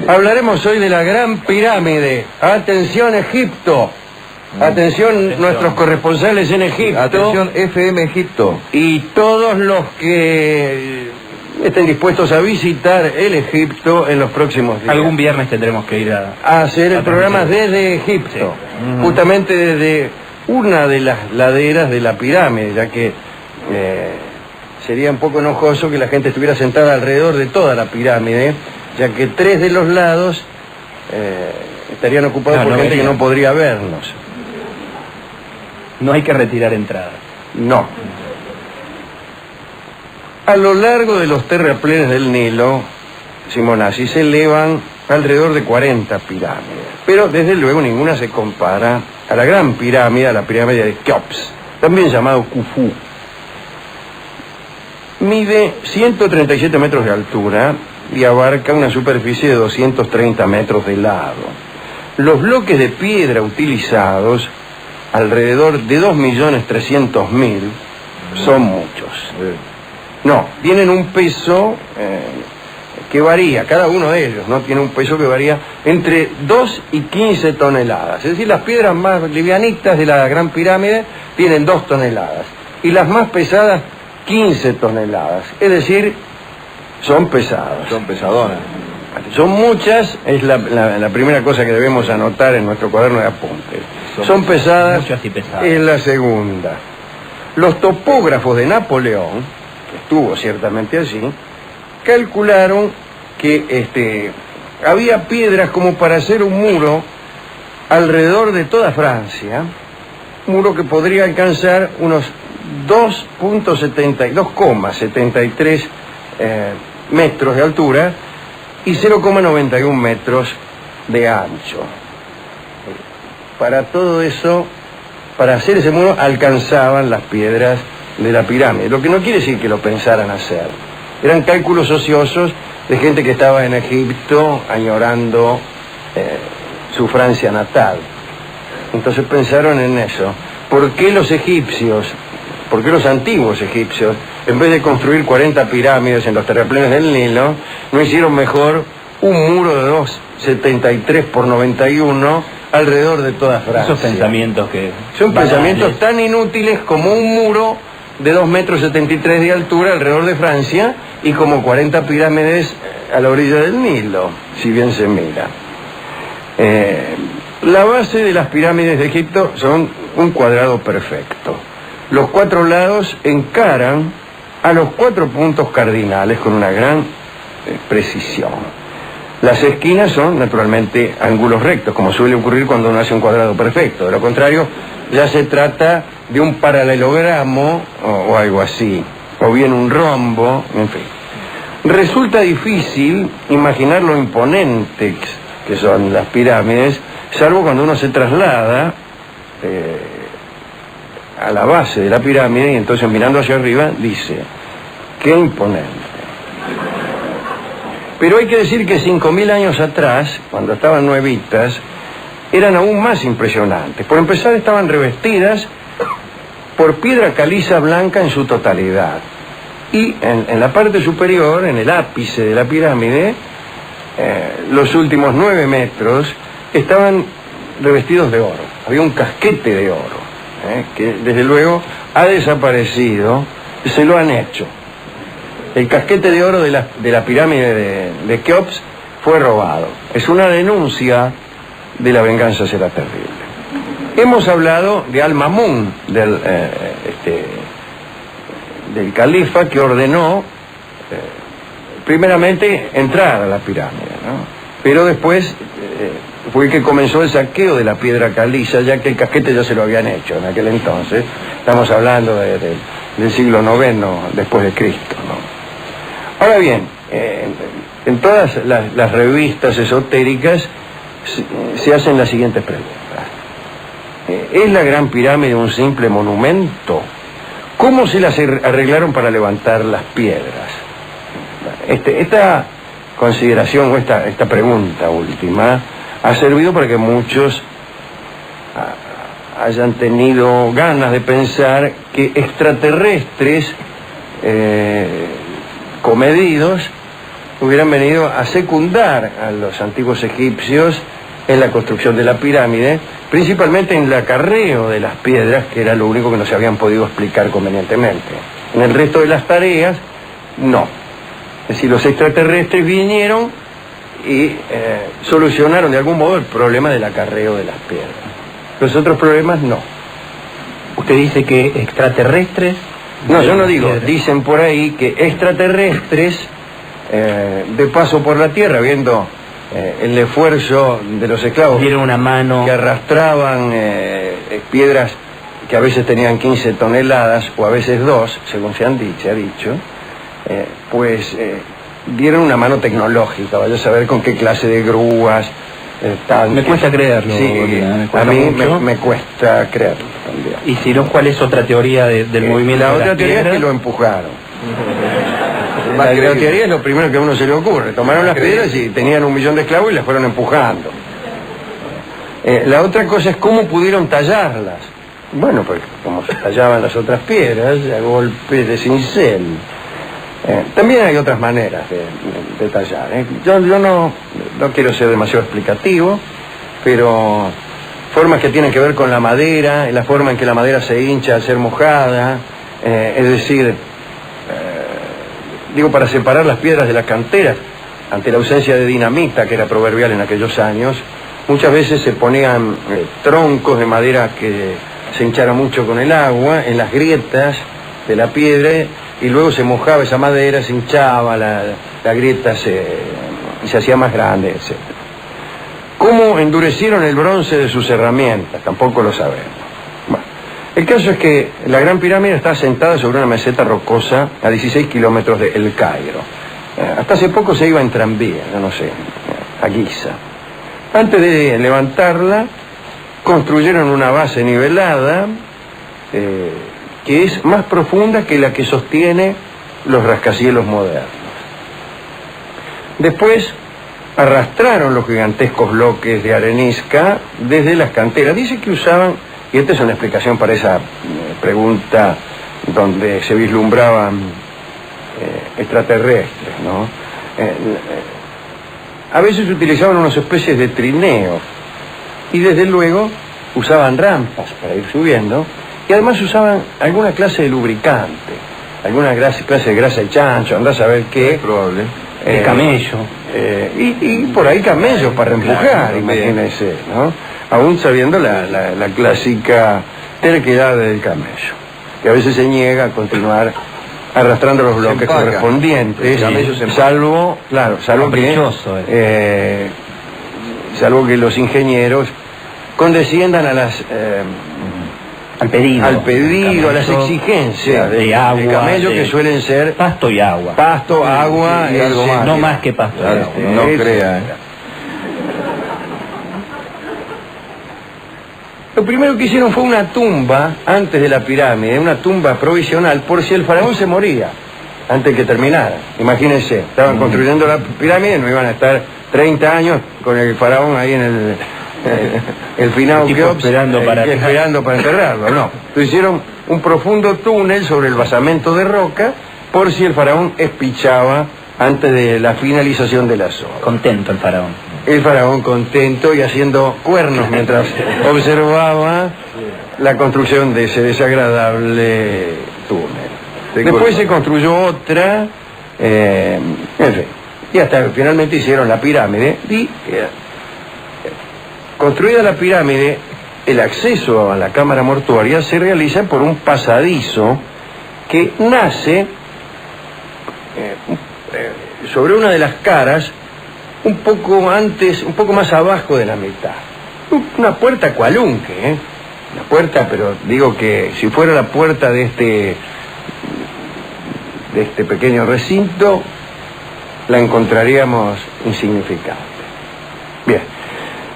Hablaremos hoy de la Gran Pirámide. Atención, Egipto. Atención, nuestros corresponsales en Egipto. Atención, FM Egipto. Y todos los que estén dispuestos a visitar el Egipto en los próximos días. Algún viernes tendremos que ir a hacer el programa desde Egipto. Sí. Justamente desde una de las laderas de la pirámide, ya que sería un poco enojoso que la gente estuviera sentada alrededor de toda la pirámide, ya que 3 de los lados estarían ocupados por gente que no podría vernos. No hay que retirar entrada. No. A lo largo de los terraplenes del Nilo, Simonazzi, se elevan alrededor de 40 pirámides, pero desde luego ninguna se compara a la Gran Pirámide, a la pirámide de Keops, también llamado Khufu. Mide 137 metros de altura y abarca una superficie de 230 metros de lado. Los bloques de piedra utilizados, alrededor de 2.300.000, son muchos. No, tienen un peso que varía, cada uno de ellos, ¿no? Tiene un peso que varía entre 2 y 15 toneladas. Es decir, las piedras más livianitas de la Gran Pirámide tienen 2 toneladas. Y las más pesadas, 15 toneladas. Es decir, son pesadas. Son pesadonas. Son muchas, es la primera cosa que debemos anotar en nuestro cuaderno de apuntes. Son pesadas, muchas y pesadas. Es la segunda. Los topógrafos de Napoleón, que estuvo ciertamente allí, calcularon que había piedras como para hacer un muro alrededor de toda Francia, un muro que podría alcanzar unos 2,73 metros de altura y 0,91 metros de ancho. Para todo eso, para hacer ese muro, alcanzaban las piedras de la pirámide, lo que no quiere decir que lo pensaran hacer. Eran cálculos ociosos de gente que estaba en Egipto añorando su Francia natal. Entonces pensaron en eso. ¿Por qué los antiguos egipcios, en vez de construir 40 pirámides en los terraplenes del Nilo, no hicieron mejor un muro de 2,73 por 91 alrededor de toda Francia? Esos pensamientos que... Son pensamientos tan inútiles como un muro de 2,73 metros de altura alrededor de Francia y como 40 pirámides a la orilla del Nilo, si bien se mira. La base de las pirámides de Egipto son un cuadrado perfecto. Los 4 lados encaran a los 4 puntos cardinales con una gran precisión. Las esquinas son, naturalmente, ángulos rectos, como suele ocurrir cuando uno hace un cuadrado perfecto. De lo contrario, ya se trata de un paralelogramo o algo así, o bien un rombo, en fin. Resulta difícil imaginar lo imponentes que son las pirámides, salvo cuando uno se traslada a la base de la pirámide y entonces mirando hacia arriba dice, ¡qué imponente! Pero hay que decir que 5.000 años atrás, cuando estaban nuevitas, eran aún más impresionantes. Por empezar, estaban revestidas por piedra caliza blanca en su totalidad. Y en la parte superior, en el ápice de la pirámide, los últimos 9 metros estaban revestidos de oro. Había un casquete de oro, que desde luego ha desaparecido, se lo han hecho. El casquete de oro de la pirámide de Keops fue robado. Es una denuncia de la venganza será terrible. Hemos hablado de Al-Mamun, del califa que ordenó primeramente entrar a la pirámide, ¿no? Pero después fue el que comenzó el saqueo de la piedra caliza, ya que el casquete ya se lo habían hecho en aquel entonces. Estamos hablando del siglo IX después de Cristo, ¿no? Ahora bien, en todas las revistas esotéricas se hacen las siguientes preguntas. ¿Es la Gran Pirámide un simple monumento? ¿Cómo se las arreglaron para levantar las piedras? Esta consideración o esta pregunta última ha servido para que muchos hayan tenido ganas de pensar que extraterrestres comedidos hubieran venido a secundar a los antiguos egipcios en la construcción de la pirámide, principalmente en el acarreo de las piedras, que era lo único que no se habían podido explicar convenientemente. En el resto de las tareas, no. Es decir, los extraterrestres vinieron y solucionaron de algún modo el problema del acarreo de las piedras. Los otros problemas, no. Usted dice que extraterrestres... No, yo no digo, dicen por ahí que extraterrestres, de paso por la Tierra, viendo el esfuerzo de los esclavos, dieron una mano, que arrastraban piedras que a veces tenían 15 toneladas o a veces 2, según se ha dicho, dieron una mano tecnológica, vaya a saber con qué clase de grúas, tanques. Me cuesta creerlo. Sí, a mí me cuesta creerlo también. ¿Y si no, cuál es otra teoría del movimiento? La de otra las teoría piedras? es que lo empujaron. La teoría es lo primero que a uno se le ocurre. Tomaron las piedras y tenían 1 millón de esclavos y las fueron empujando. La otra cosa es cómo pudieron tallarlas. Bueno, pues como se tallaban las otras piedras, a golpe de cincel. También hay otras maneras de tallar. Yo no quiero ser demasiado explicativo, pero formas que tienen que ver con la madera, la forma en que la madera se hincha al ser mojada, es decir, para separar las piedras de las canteras, ante la ausencia de dinamita, que era proverbial en aquellos años, muchas veces se ponían troncos de madera que se hincharan mucho con el agua en las grietas de la piedra, y luego se mojaba esa madera, se hinchaba, la grieta se hacía más grande, etc. ¿Cómo endurecieron el bronce de sus herramientas? Tampoco lo sabemos. Bueno, el caso es que la Gran Pirámide está asentada sobre una meseta rocosa a 16 kilómetros de El Cairo. Hasta hace poco se iba en tranvía, a Giza. Antes de levantarla, construyeron una base nivelada, que es más profunda que la que sostiene los rascacielos modernos. Después arrastraron los gigantescos bloques de arenisca desde las canteras. Dice que usaban, y esta es una explicación para esa pregunta donde se vislumbraban extraterrestres, ¿no? A veces utilizaban unas especies de trineo y desde luego usaban rampas para ir subiendo. Y además usaban alguna clase de lubricante, alguna clase de grasa de chancho, andás a ver qué. Es probable. De camello. Y por ahí camellos para empujar, claro, imagínense, ¿no? Aún sabiendo la clásica terquedad del camello, que a veces se niega a continuar arrastrando los bloques correspondientes, salvo que los ingenieros condesciendan a las... al pedido, a las exigencias de agua, de camello, que suelen ser pasto y agua. Pasto, agua y algo más. No más que pasto. Claro, no crea. Lo primero que hicieron fue una tumba antes de la pirámide, una tumba provisional, por si el faraón se moría antes que terminara. Imagínense, estaban construyendo la pirámide, no iban a estar 30 años con el faraón ahí en el final esperando para enterrarlo, no. Entonces hicieron un profundo túnel sobre el basamento de roca por si el faraón espichaba antes de la finalización de las obras. Contento el faraón. El faraón contento y haciendo cuernos mientras observaba la construcción de ese desagradable túnel. Después se construyó otra, en fin, y hasta finalmente hicieron la pirámide y... construida la pirámide, el acceso a la cámara mortuaria se realiza por un pasadizo que nace sobre una de las caras, un poco más abajo de la mitad. Una puerta cualunque, una puerta, pero digo que si fuera la puerta de este pequeño recinto, la encontraríamos insignificante. Bien.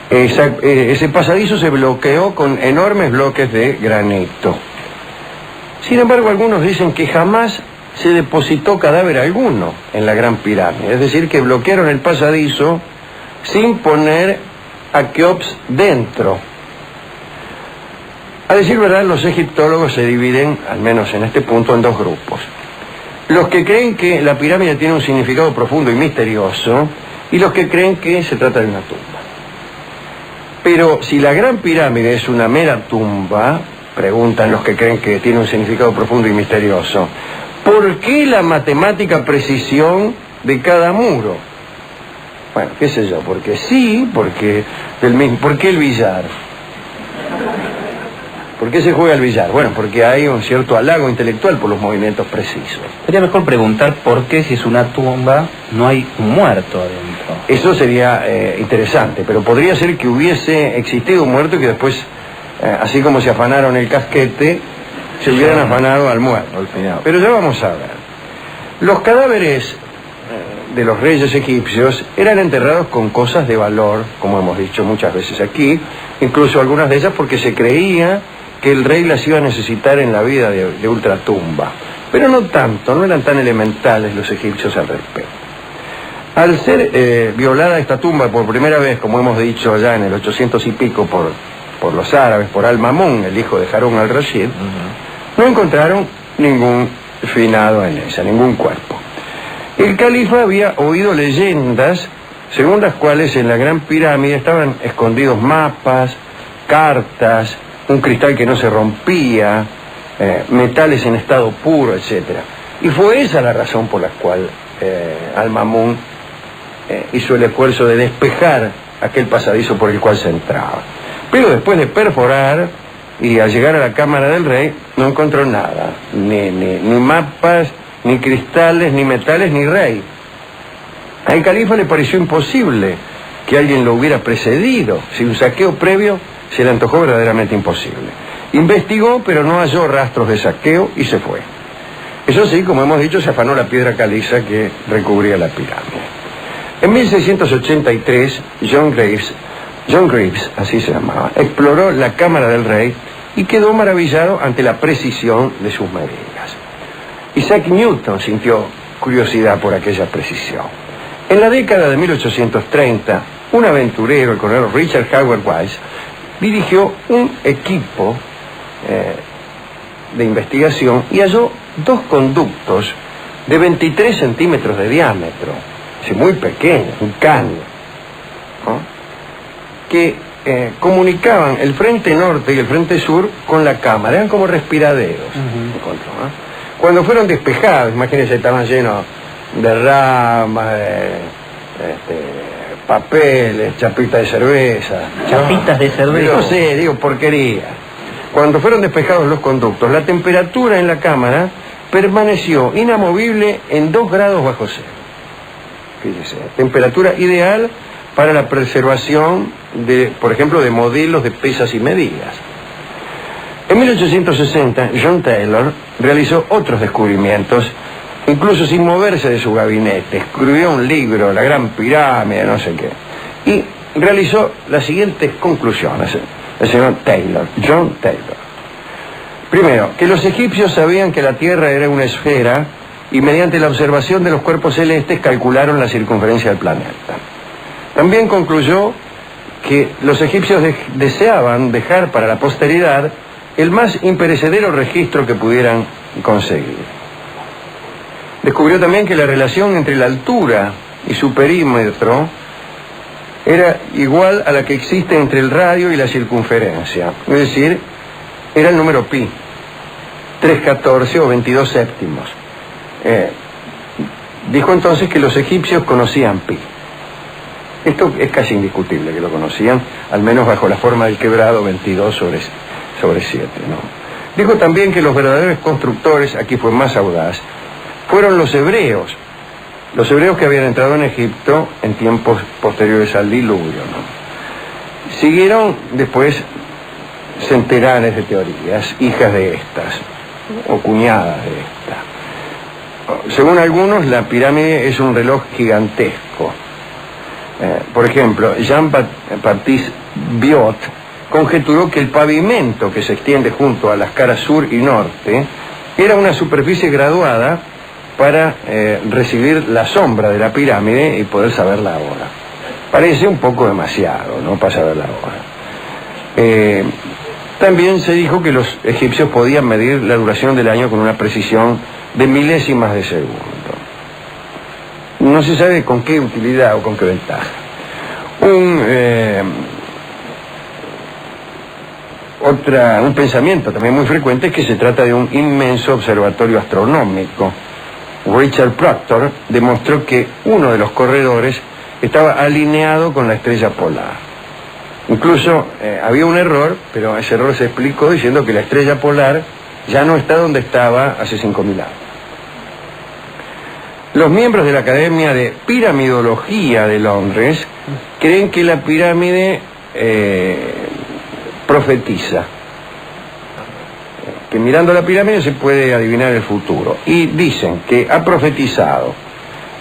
Ese pasadizo se bloqueó con enormes bloques de granito. Sin embargo, algunos dicen que jamás se depositó cadáver alguno en la Gran Pirámide. Es decir, que bloquearon el pasadizo sin poner a Keops dentro. A decir verdad, los egiptólogos se dividen, al menos en este punto, en dos grupos. los que creen que la pirámide tiene un significado profundo y misterioso, y los que creen que se trata de una tumba. Pero si la Gran Pirámide es una mera tumba, preguntan los que creen que tiene un significado profundo y misterioso, ¿por qué la matemática precisión de cada muro? Bueno, qué sé yo, porque sí, porque ¿por qué el billar? ¿Por qué se juega al billar? Bueno, porque hay un cierto halago intelectual por los movimientos precisos. Sería mejor preguntar por qué, si es una tumba, no hay un muerto adentro. Eso sería interesante, pero podría ser que hubiese existido un muerto y que después, así como se afanaron el casquete, se hubieran afanado al muerto. Al final. Pero ya vamos a ver. Los cadáveres de los reyes egipcios eran enterrados con cosas de valor, como hemos dicho muchas veces aquí, incluso algunas de ellas porque se creía que el rey las iba a necesitar en la vida de ultratumba. Pero no tanto, no eran tan elementales los egipcios al respecto. Al ser violada esta tumba por primera vez, como hemos dicho ya en el 800 y pico por los árabes, por Al-Mamun, el hijo de Harún al-Rashid, no encontraron ningún finado en ella, ningún cuerpo. El califa había oído leyendas según las cuales en la Gran Pirámide estaban escondidos mapas, cartas, un cristal que no se rompía, metales en estado puro, etc. Y fue esa la razón por la cual Al-Mamun hizo el esfuerzo de despejar aquel pasadizo por el cual se entraba. Pero después de perforar y al llegar a la cámara del rey, no encontró nada, ni mapas, ni cristales, ni metales, ni rey. Al califa le pareció imposible que alguien lo hubiera precedido. Si un saqueo previo se le antojó verdaderamente imposible. Investigó, pero no halló rastros de saqueo y se fue. Eso sí, como hemos dicho, se afanó la piedra caliza que recubría la pirámide. En 1683, John Greaves, así se llamaba, exploró la cámara del rey y quedó maravillado ante la precisión de sus medidas. Isaac Newton sintió curiosidad por aquella precisión. En la década de 1830, un aventurero, el coronel Richard Howard Wise, dirigió un equipo de investigación y halló dos conductos de 23 centímetros de diámetro, muy pequeños, un caño, ¿no?, que comunicaban el frente norte y el frente sur con la cámara, eran como respiraderos. Cuando fueron despejados, imagínense, estaban llenos de ramas, papeles, chapitas de cerveza. ¿Chapitas de cerveza? No sé, digo porquería. Cuando fueron despejados los conductos, la temperatura en la cámara permaneció inamovible en 2 grados bajo cero. Fíjese, temperatura ideal para la preservación de, por ejemplo, de modelos de pesas y medidas. En 1860, John Taylor realizó otros descubrimientos, incluso sin moverse de su gabinete. Escribió un libro, La Gran Pirámide, no sé qué, y realizó las siguientes conclusiones. El señor Taylor, John Taylor. Primero, que los egipcios sabían que la Tierra era una esfera y mediante la observación de los cuerpos celestes calcularon la circunferencia del planeta. También concluyó que los egipcios deseaban dejar para la posteridad el más imperecedero registro que pudieran conseguir. Descubrió también que la relación entre la altura y su perímetro era igual a la que existe entre el radio y la circunferencia, es decir, era el número pi, 3/14 o 22 séptimos. Dijo entonces que los egipcios conocían pi. Esto es casi indiscutible que lo conocían, al menos bajo la forma del quebrado 22 sobre 7, ¿no? Dijo también que los verdaderos constructores, aquí fue más audaz, fueron los hebreos que habían entrado en Egipto en tiempos posteriores al diluvio, ¿no? Siguieron después centenares de teorías, hijas de estas, o cuñadas de estas. Según algunos, la pirámide es un reloj gigantesco. Por ejemplo, Jean-Baptiste Biot conjeturó que el pavimento que se extiende junto a las caras sur y norte era una superficie graduada para recibir la sombra de la pirámide y poder saber la hora. Parece un poco demasiado, ¿no?, para saber la hora. También se dijo que los egipcios podían medir la duración del año con una precisión de milésimas de segundo. No se sabe con qué utilidad o con qué ventaja. Un pensamiento también muy frecuente es que se trata de un inmenso observatorio astronómico. Richard Proctor demostró que uno de los corredores estaba alineado con la estrella polar. Incluso había un error, pero ese error se explicó diciendo que la estrella polar ya no está donde estaba hace 5.000 años. Los miembros de la Academia de Piramidología de Londres creen que la pirámide profetiza, que mirando la pirámide se puede adivinar el futuro, y dicen que ha profetizado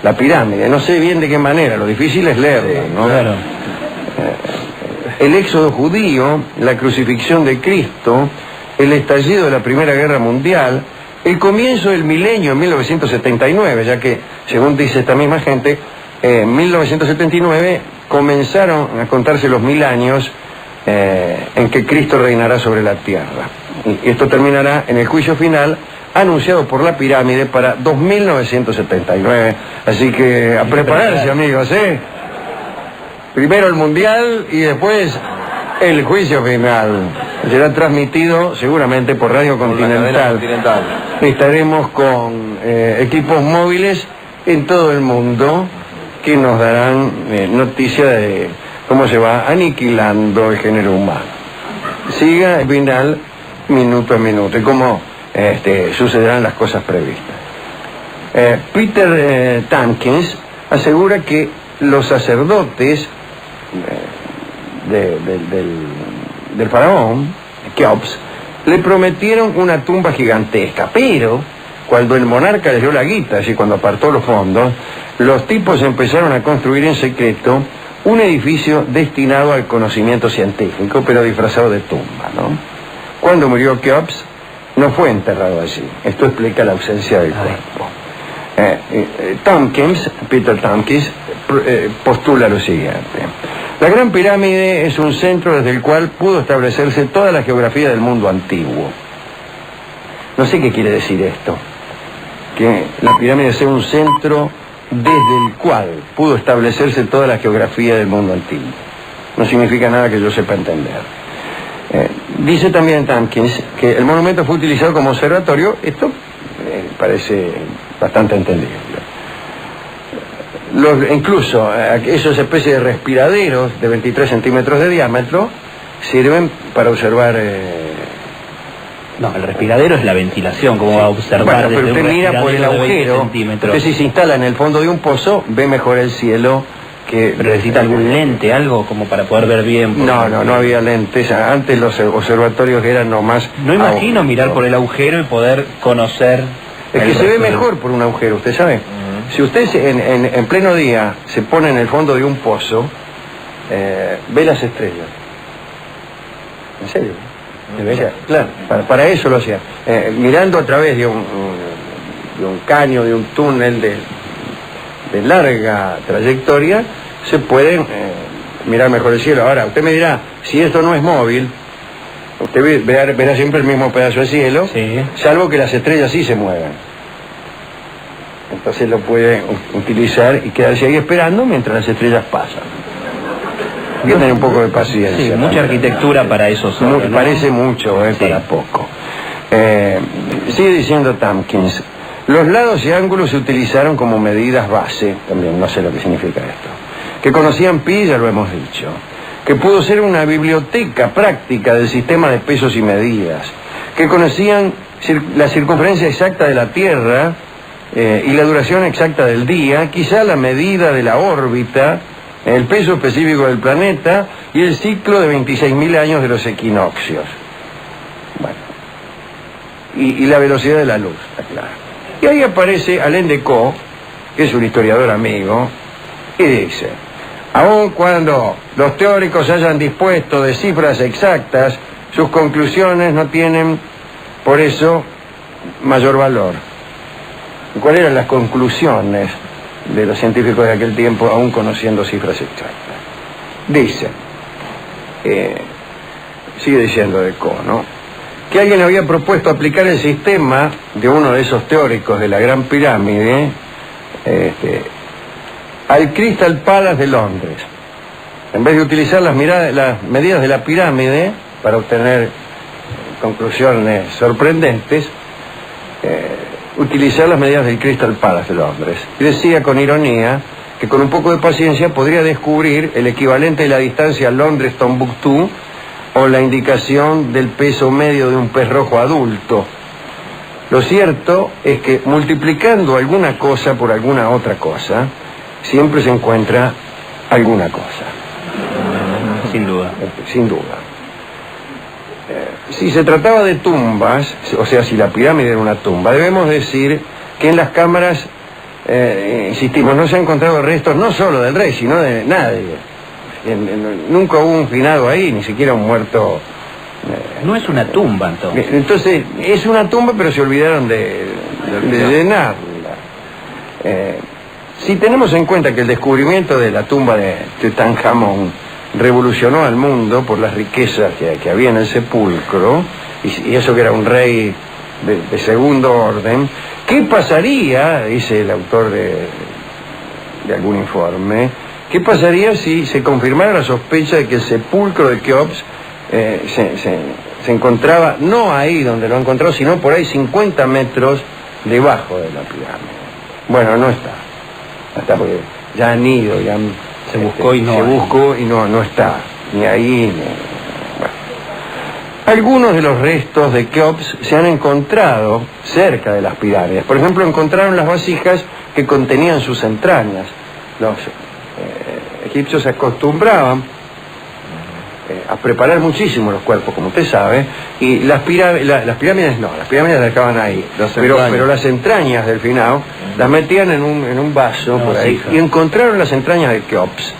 la pirámide, no sé bien de qué manera, lo difícil es leerlo, ¿no? Claro. El éxodo judío, la crucifixión de Cristo, el estallido de la Primera Guerra Mundial, el comienzo del milenio en 1979, ya que, según dice esta misma gente, en 1979 comenzaron a contarse los 1000 años en que Cristo reinará sobre la tierra. Y esto terminará en el juicio final anunciado por la pirámide para 2979. Así que a prepararse, amigos, ¿eh? Primero el mundial y después el juicio final. Será transmitido seguramente por Radio Continental. Estaremos con equipos móviles en todo el mundo que nos darán noticia de cómo se va aniquilando el género humano. Siga el final minuto a minuto y cómo sucederán las cosas previstas. Peter Tompkins asegura que los sacerdotes del faraón, Keops, le prometieron una tumba gigantesca, pero cuando el monarca les dio la guita, es decir, cuando apartó los fondos, los tipos empezaron a construir en secreto un edificio destinado al conocimiento científico, pero disfrazado de tumba, ¿no? Cuando murió Keops, no fue enterrado allí. Esto explica la ausencia del cuerpo. Peter Tompkins postula lo siguiente: la Gran Pirámide es un centro desde el cual pudo establecerse toda la geografía del mundo antiguo. No sé qué quiere decir esto, que la pirámide sea un centro desde el cual pudo establecerse toda la geografía del mundo antiguo. No significa nada que yo sepa entender. Dice también Tompkins que el monumento fue utilizado como observatorio. Esto parece bastante entendible. Incluso esas especies de respiraderos de 23 centímetros de diámetro sirven para observar... No, el respiradero es la ventilación, como va a observar. Bueno, pero usted mira por el agujero, usted si se instala en el fondo de un pozo, ve mejor el cielo que... ¿Pero necesita algún lente, algo como para poder ver bien? No había lentes. Antes los observatorios eran nomás... No imagino mirar por el agujero y poder conocer... Es que se ve mejor por un agujero, ¿usted sabe? Si usted en pleno día se pone en el fondo de un pozo, ve las estrellas. ¿En serio? Claro, para eso lo hacía. Mirando a través de un caño, de un túnel de larga trayectoria, se pueden mirar mejor el cielo. Ahora, usted me dirá, si esto no es móvil, usted verá siempre el mismo pedazo de cielo, sí, salvo que las estrellas sí se muevan. Entonces lo puede utilizar y quedarse ahí esperando mientras las estrellas pasan. Hay que tener un poco de paciencia. Sí, mucha arquitectura para eso solo, ¿no? Parece mucho, sí, para poco. Sigue diciendo Tompkins, los lados y ángulos se utilizaron como medidas base, también no sé lo que significa esto, que conocían pi, ya lo hemos dicho, que pudo ser una biblioteca práctica del sistema de pesos y medidas, que conocían la circunferencia exacta de la Tierra y la duración exacta del día, quizá la medida de la órbita, el peso específico del planeta y el ciclo de 26.000 años de los equinoccios. Bueno, y la velocidad de la luz, está claro. Y ahí aparece Alain Decaux, que es un historiador amigo, y dice: aun cuando los teóricos hayan dispuesto de cifras exactas, sus conclusiones no tienen, por eso, mayor valor. ¿Cuáles eran las conclusiones de los científicos de aquel tiempo, aún conociendo cifras exactas? Dice, sigue diciendo Decaux, ¿no? que alguien había propuesto aplicar el sistema de uno de esos teóricos de la Gran Pirámide al Crystal Palace de Londres. En vez de utilizar las medidas de la pirámide para obtener conclusiones sorprendentes, utilizar las medidas del Crystal Palace de Londres. Y decía con ironía que con un poco de paciencia podría descubrir el equivalente de la distancia Londres-Tombuctú o la indicación del peso medio de un pez rojo adulto. Lo cierto es que multiplicando alguna cosa por alguna otra cosa, siempre se encuentra alguna cosa. Sin duda. Sin duda. Si se trataba de tumbas, o sea, si la pirámide era una tumba, debemos decir que en las cámaras, insistimos, no se han encontrado restos no solo del rey, sino de nadie. Nunca hubo un finado ahí, ni siquiera un muerto. No es una tumba, entonces. Entonces, es una tumba, pero se olvidaron de llenarla. Si tenemos en cuenta que el descubrimiento de la tumba de Tutankamón revolucionó al mundo por las riquezas que había en el sepulcro, y eso que era un rey de segundo orden, ¿qué pasaría, dice el autor de algún informe, qué pasaría si se confirmara la sospecha de que el sepulcro de Keops se encontraba no ahí donde lo encontró, sino por ahí 50 metros debajo de la pirámide? Bueno, no está porque ya han ido, ya se buscó y no está, ni ahí, ni... Bueno. Algunos de los restos de Keops se han encontrado cerca de las pirámides. Por ejemplo, encontraron las vasijas que contenían sus entrañas. Los egipcios se acostumbraban a preparar muchísimo los cuerpos, como usted sabe, y las pirámides las dejaban ahí, pero las entrañas del finado las metían en un vaso por ahí, y encontraron las entrañas de Keops.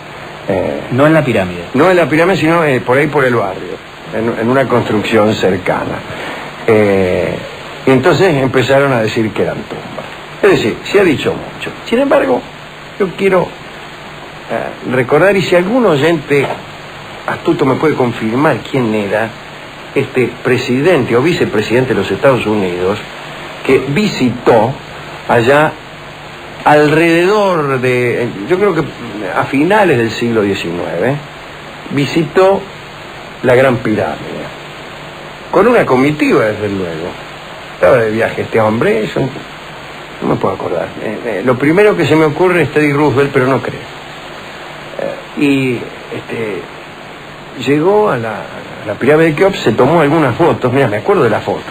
No en la pirámide. No en la pirámide, sino por ahí por el barrio, en una construcción cercana. Y entonces empezaron a decir que eran tumbas. Es decir, se ha dicho mucho. Sin embargo, yo quiero recordar, y si algún oyente astuto me puede confirmar quién era este presidente o vicepresidente de los Estados Unidos que visitó allá alrededor de, yo creo que a finales del siglo XIX, visitó la Gran Pirámide con una comitiva, desde luego. Estaba de viaje este hombre, eso no me puedo acordar. Lo primero que se me ocurre es Teddy Roosevelt, pero no creo. Llegó a la pirámide de Keops, se tomó algunas fotos, mira, me acuerdo de las fotos,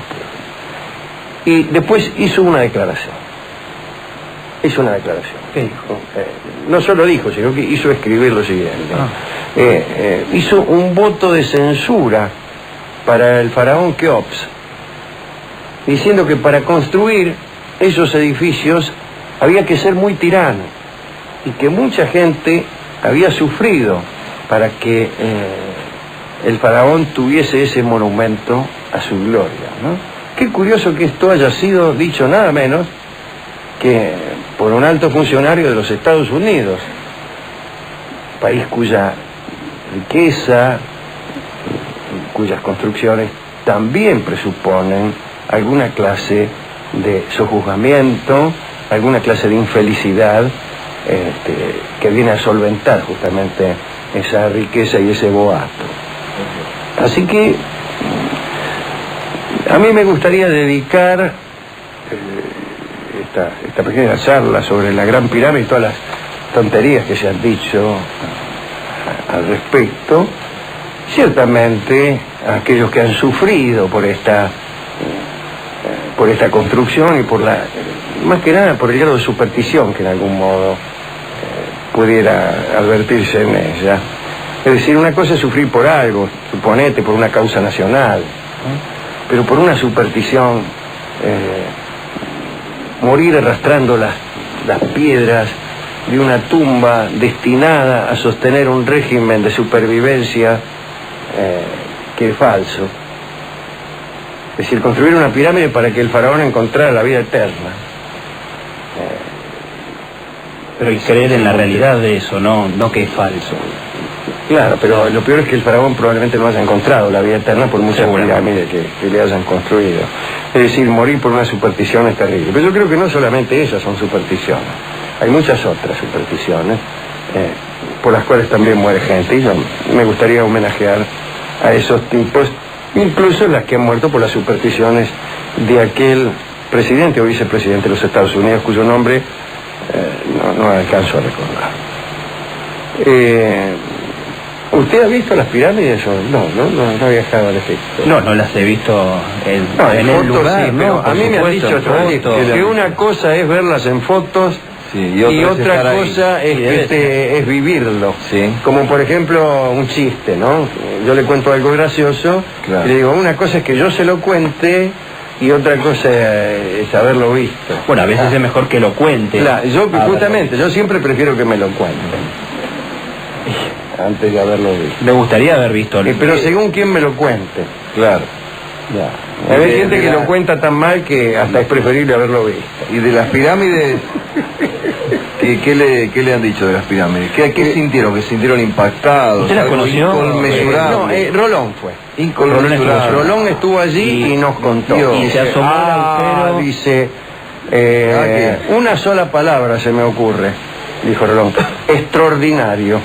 y después hizo una declaración. ¿Qué dijo? No solo dijo, sino que hizo escribir lo siguiente. Hizo un voto de censura para el faraón Keops, diciendo que para construir esos edificios había que ser muy tirano, y que mucha gente había sufrido para que el faraón tuviese ese monumento a su gloria, ¿no? Qué curioso que esto haya sido dicho nada menos que por un alto funcionario de los Estados Unidos, país cuya riqueza, cuyas construcciones también presuponen alguna clase de sojuzgamiento, alguna clase de infelicidad que viene a solventar justamente esa riqueza y ese boato. Así que a mí me gustaría dedicar esta pequeña charla sobre la Gran Pirámide y todas las tonterías que se han dicho al respecto, ciertamente a aquellos que han sufrido por esta construcción y más que nada por el grado de superstición que en algún modo pudiera advertirse en ella. Es decir, una cosa es sufrir por algo, suponete, por una causa nacional, ¿no? Pero por una superstición, morir arrastrando las piedras de una tumba destinada a sostener un régimen de supervivencia que es falso. Es decir, construir una pirámide para que el faraón encontrara la vida eterna. Pero y creer en la realidad de eso, no que es falso. Claro, pero lo peor es que el faraón probablemente no haya encontrado la vida eterna por muchas pirámides que le hayan construido. Es decir, morir por una superstición es terrible. Pero yo creo que no solamente esas son supersticiones. Hay muchas otras supersticiones por las cuales también muere gente. Y yo me gustaría homenajear a esos tipos, incluso las que han muerto por las supersticiones de aquel presidente o vicepresidente de los Estados Unidos, cuyo nombre no alcanzo a recordar. ¿Usted ha visto las pirámides o no ha viajado al Egipto? No las he visto en el fotos, lugar, sí, pero ¿no? a mí me han dicho que una cosa es verlas en fotos y otra cosa es vivirlo. Sí. Como por ejemplo un chiste, ¿no? Yo le cuento algo gracioso, claro, y le digo, una cosa es que yo se lo cuente y otra cosa es haberlo visto. Bueno, a veces es mejor que lo cuente. Claro, yo siempre prefiero que me lo cuenten antes de haberlo visto. Me gustaría haber visto. Pero según quién me lo cuente. Claro. Ya. Hay gente que lo cuenta tan mal que hasta es preferible haberlo visto. Y de las pirámides, ¿qué le han dicho de las pirámides? ¿Qué sintieron? ¿Que sintieron impactados? ¿Usted las conoció? Inconmensurable. Rolón fue. Inconmensurable. Rolón estuvo allí y nos contó. Y se asomó al agujero. Dice, una sola palabra se me ocurre, dijo Rolón. Extraordinario.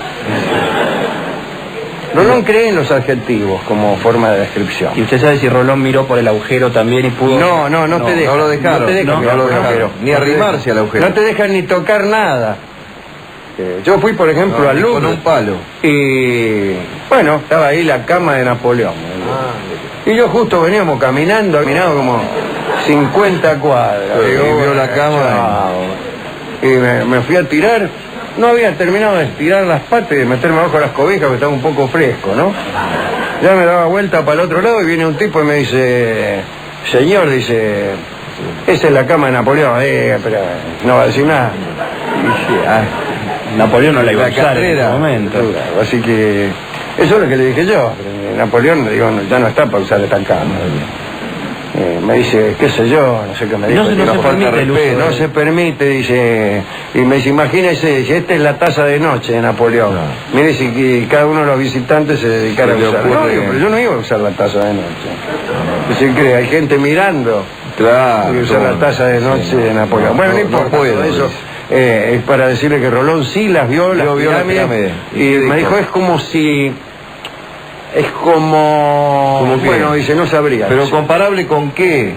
Rolón cree en los adjetivos como forma de descripción. ¿Y usted sabe si Rolón miró por el agujero también y pudo...? No te dejan. No lo dejaron. No te dejan No lo dejaron. Ni arrimarse al agujero. No te dejan ni tocar nada. Yo fui, por ejemplo, al Louvre. Con un palo. Y bueno, estaba ahí la cama de Napoleón. Y yo justo veníamos caminando como 50 cuadras. Vio la cama. Y me fui a tirar. No había terminado de estirar las patas y de meterme abajo las cobijas, porque estaba un poco fresco, ¿no? Ya me daba vuelta para el otro lado y viene un tipo y me dice, señor, dice, esa es la cama de Napoleón, pero no va a decir nada. Y dije, Napoleón no la iba a usar en ese momento. Claro, así que eso es lo que le dije yo. Napoleón, digo, ya no está para usar esta cama. Me dice, qué sé yo, no sé qué me dijo. No se permite, dice. Y me dice, imagínese, dice, esta es la taza de noche de Napoleón. No. Mire, si cada uno de los visitantes se dedicara a usar. No, pero yo no iba a usar la taza de noche. Así que hay gente mirando. Claro. Y usar la taza de noche de Napoleón. Bueno, no importa eso. Es para decirle que Rolón sí las vio, las pirámides. Y me dijo, es como si... Es como bueno, dice, no sabría. ¿Pero comparable con qué?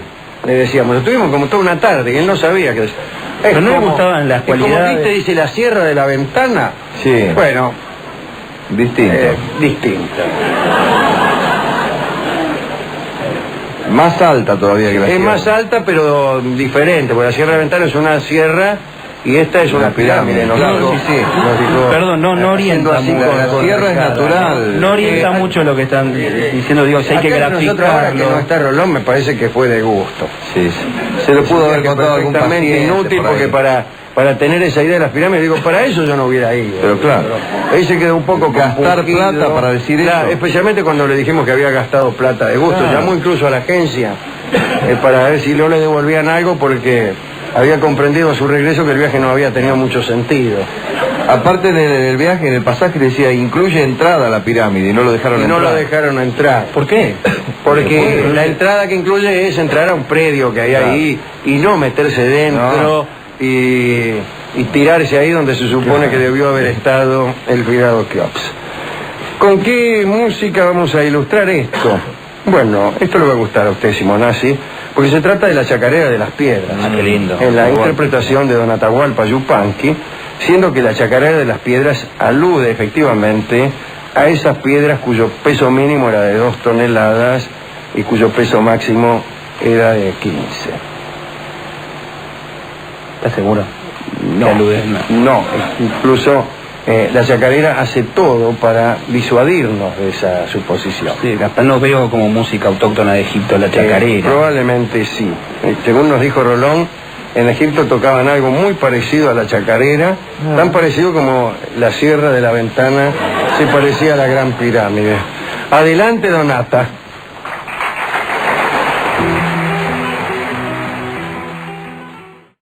Le decíamos, estuvimos como toda una tarde y él no sabía que... Pero no le gustaban las cualidades... Como viste, dice, la sierra de la ventana. Sí. Bueno. Distinta. Distinta. Más alta todavía que la sierra. Es más alta, pero diferente, porque la sierra de la ventana es una sierra... Y esta es una pirámide, ¿no? Claro, sí. Perdón, no orienta mucho. La tierra es natural. No orienta mucho lo que están diciendo, digo, si hay que graficarlo. Que no está Rolón, me parece que fue de gusto. Sí. Se lo pudo haber contado algún paciente. Inútil, porque para tener esa idea de las pirámides, digo, para eso yo no hubiera ido. Pero claro. Ahí se quedó un poco gastar plata para decir eso. Especialmente cuando le dijimos que había gastado plata de gusto. Claro. Llamó incluso a la agencia para ver si no le devolvían algo, porque... había comprendido a su regreso que el viaje no había tenido mucho sentido. Aparte en el viaje, en el pasaje decía, incluye entrada a la pirámide, y no lo dejaron entrar. No lo dejaron entrar. ¿Por qué? Porque la entrada que incluye es entrar a un predio que hay ahí y no meterse dentro y tirarse ahí donde se supone que debió haber estado el finado Keops. ¿Con qué música vamos a ilustrar esto? Bueno, esto le va a gustar a usted, Simonazzi, porque se trata de la chacarera de las piedras. Ah, qué lindo. En la interpretación de Don Atahualpa Yupanqui, siendo que la chacarera de las piedras alude efectivamente a esas piedras cuyo peso mínimo era de 2 toneladas y cuyo peso máximo era de 15. ¿Estás seguro? No, incluso... la chacarera hace todo para disuadirnos de esa suposición. Sí, hasta no veo como música autóctona de Egipto la chacarera. Probablemente sí. Según nos dijo Rolón, en Egipto tocaban algo muy parecido a la chacarera, tan parecido como la sierra de la ventana se parecía a la Gran Pirámide. Adelante, Donata.